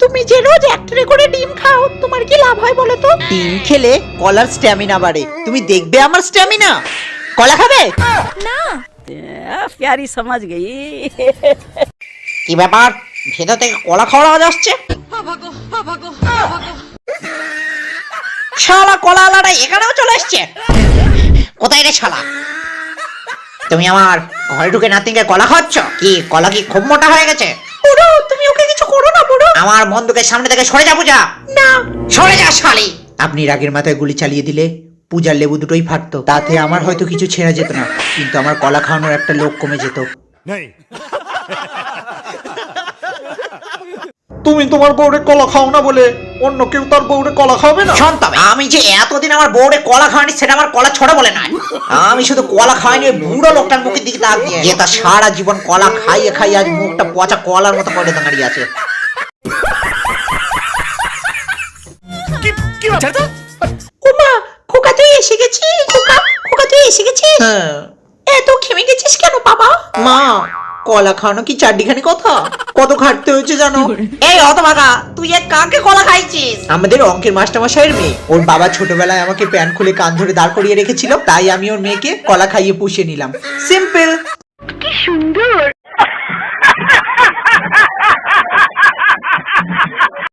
তুমি যে রোজ এক ট্রে করে ডিম খাও, তোমার কি লাভ হয় বলো তো? ডিম খেলে কলার স্ট্যামিনা বাড়ে, তুমি দেখবে আমার স্ট্যামিনা। কলা খাবে? না। प्यारी समझ गई। কি ব্যাপার, ভেতর থেকে কলা খাওয়ার আওয়াজ আসছে? শালা কলা আলাটা এখানেও চলে এসছে। কোথায় রে শালা? তুমি আমার ঘরে ঢুকে নাতিকে কলা খাচ্ছ? কি কলা কি খুব মোটা হয়ে গেছে? বুড়ো, তুমি ওকে কিছু করো না বুড়ো। আমার বন্দুকের সামনে থেকে সরে যা পূজা। না। সরে যা শালি। আপনি রাগের মাথায় গুলি চালিয়ে দিলে পূজার লেবু দুটোই ফাটতো, তাতে আমার হয়তো কিছু ছেঁড়া যেত না, কিন্তু আমার কলা খাওয়ানোর একটা লোক কমে যেত। তুমি তোমার বউরে কলা খাও না বলে অন্য কেউ তার বউরে কলা খাবে না? শোন তবে, আমি যে এতদিন আমার বউরে কলা খাওয়ানি সেটা আমার কলা ছড়া বলে নয়। আমি শুধু কলা খাওয়াইনি ওই বুড়ো লোকটার মুখের দিকে তাকিয়ে, যে তার সারা জীবন কলা খাইয়ে খাইয়ে আজ মুখটা পচা কলার মতো করে দাঁড়িয়ে আছে। ওমা, খোকা তুই এসে গেছিস? খোকা তুই এসে গেছিস? হ্যাঁ। এত খেমে গেছিস কেন বাবা? মা, কলা খাওয়ানো কি চারটিখানি কথা? কত খাটতে হয়েছে জানো? এই হতভাগা, তুই এক কাকে কলা খাইছিস? আমাদের অঙ্কের মাস্টারমশাইয়ের মেয়ে। ওর বাবা ছোটবেলায় আমাকে প্যান্ট খুলে কান ধরে দাঁড় করিয়ে রেখেছিল, তাই আমি ওর মেয়েকে কলা খাইয়ে পুষিয়ে নিলাম। সিম্পল। কি সুন্দর।